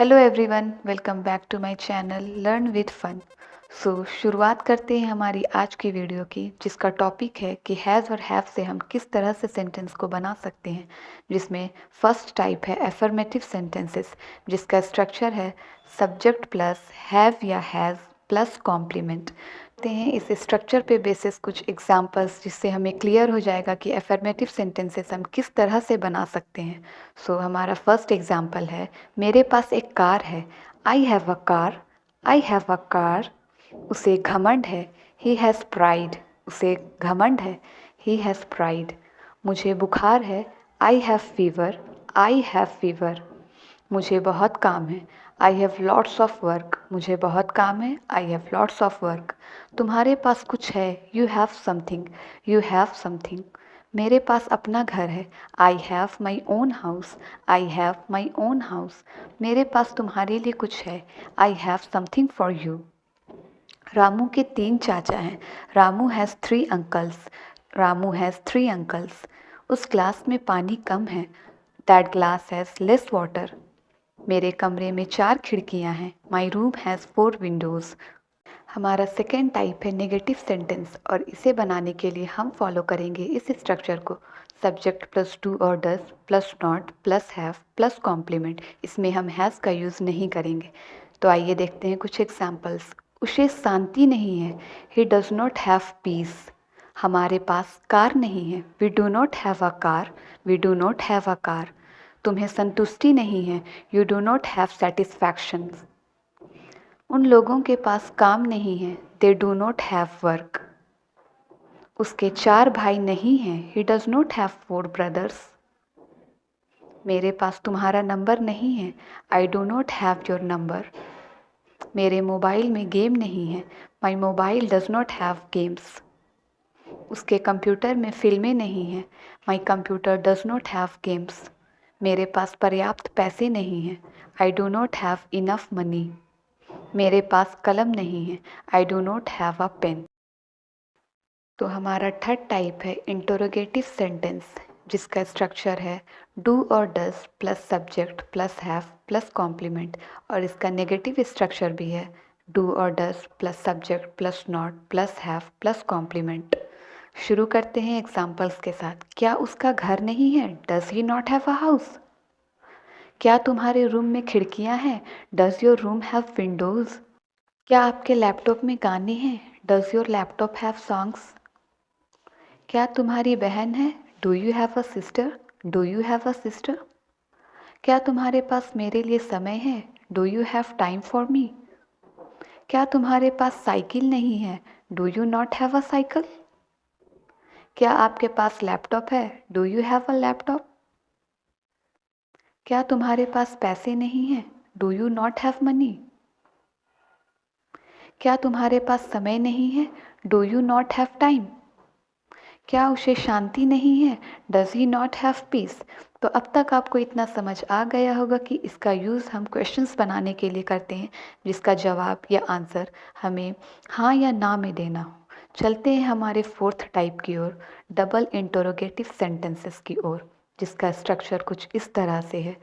Hello everyone, welcome back to my channel learn with fun. शुरुआत करते हैं हमारी आज की वीडियो की, जिसका टॉपिक है कि हैज़ और हैव से हम किस तरह से सेंटेंस को बना सकते हैं। जिसमें फर्स्ट टाइप है एफर्मेटिव सेंटेंसेस, जिसका स्ट्रक्चर है सब्जेक्ट प्लस हैव या हैज़ प्लस कॉम्प्लीमेंट। हैं इस स्ट्रक्चर पे बेसिस कुछ एग्जांपल्स, जिससे हमें क्लियर हो जाएगा कि एफर्मेटिव सेंटेंसेस हम किस तरह से बना सकते हैं। हमारा फर्स्ट एग्जांपल है, मेरे पास एक कार है। I have a car. I have a car. उसे घमंड है। He has pride. उसे घमंड है। He has pride. मुझे बुखार है। I have fever. I have fever. मुझे बहुत काम है। I have lots of work. मुझे बहुत काम है। I have lots of work. तुम्हारे पास कुछ है। You have something. You have something. मेरे पास अपना घर है। I have my own house. I have my own house. मेरे पास तुम्हारे लिए कुछ है। I have something for you. Ramu के 3 चाचा हैं। Ramu has 3 uncles. Ramu has 3 uncles. उस ग्लास में पानी कम है। That glass has less water. मेरे कमरे में 4 खिड़कियां हैं। My room has 4 windows. हमारा सेकेंड टाइप है नेगेटिव सेंटेंस, और इसे बनाने के लिए हम फॉलो करेंगे इस स्ट्रक्चर को, सब्जेक्ट प्लस डू और does plus not plus have plus complement. इसमें हम हैज़ का यूज़ नहीं करेंगे। तो आइए देखते हैं कुछ एग्जाम्पल्स। उसे शांति नहीं है। He does not have peace. हमारे पास कार नहीं है। We do not have a car. We do not have a car. तुम्हें संतुष्टि नहीं है। You do not have satisfaction. उन लोगों के पास काम नहीं है। They do not have work. उसके 4 भाई नहीं हैं। He does not have 4 brothers. मेरे पास तुम्हारा नंबर नहीं है। I do not have your number. मेरे मोबाइल में गेम नहीं है। My mobile does not have games. उसके कंप्यूटर में फिल्में नहीं हैं। My computer does not have games. मेरे पास पर्याप्त पैसे नहीं हैं। I do not have enough money. मेरे पास कलम नहीं है। I do not have a pen. तो हमारा थर्ड टाइप है इंटरोगेटिव सेंटेंस, जिसका स्ट्रक्चर है डू और does plus subject plus have plus complement, और इसका नेगेटिव स्ट्रक्चर भी है डू और does plus subject plus not plus have plus complement. शुरू करते हैं एग्जाम्पल्स के साथ। क्या उसका घर नहीं है? Does he not have a house. क्या तुम्हारे रूम में खिड़कियां हैं? Does your room have Windows. क्या आपके लैपटॉप में गाने हैं? Does your laptop have songs. क्या तुम्हारी बहन है? Do you have a sister. Do you have a sister. क्या तुम्हारे पास मेरे लिए समय है? Do you have time for me. क्या तुम्हारे पास साइकिल नहीं है? Do you not have a cycle. क्या आपके पास लैपटॉप है? Do you have a laptop. क्या तुम्हारे पास पैसे नहीं हैं? Do you not have money. क्या तुम्हारे पास समय नहीं है? Do you not have time. क्या उसे शांति नहीं है? Does he not have piece. तो अब तक आपको इतना समझ आ गया होगा कि इसका यूज़ हम क्वेश्चंस बनाने के लिए करते हैं, जिसका जवाब या आंसर हमें हाँ या ना में देना हो। चलते हैं हमारे फोर्थ टाइप की ओर, डबल इंटरोगेटिव सेंटेंसेस की ओर, जिसका स्ट्रक्चर कुछ इस तरह से है।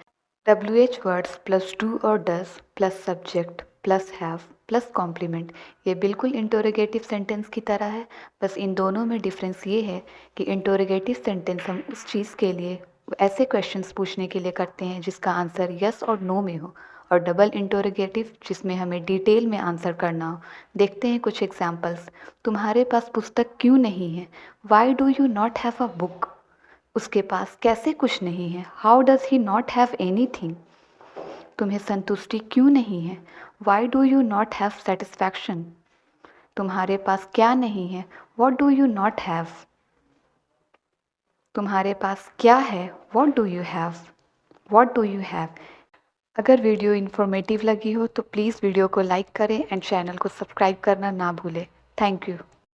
WH वर्ड्स प्लस डू और does plus subject plus have plus complement. ये बिल्कुल इंटरोगेटिव सेंटेंस की तरह है, बस इन दोनों में डिफरेंस ये है कि इंटरोगेटिव सेंटेंस हम उस चीज़ के लिए ऐसे क्वेश्चंस पूछने के लिए करते हैं जिसका आंसर यस और नो में हो, और डबल इंटरोगेटिव जिसमें हमें डिटेल में आंसर करना हो। देखते हैं कुछ एग्जाम्पल्स। तुम्हारे पास पुस्तक क्यों नहीं है? Why do you not have a book. उसके पास कैसे कुछ नहीं है? How does he not have any thing. तुम्हें संतुष्टि क्यों नहीं है? Why do you not have satisfaction. तुम्हारे पास क्या नहीं है? What do you not have. तुम्हारे पास क्या है? What do you have. What do you have. अगर वीडियो इन्फॉर्मेटिव लगी हो तो प्लीज़ वीडियो को लाइक करें एंड चैनल को सब्सक्राइब करना ना भूलें। Thank you.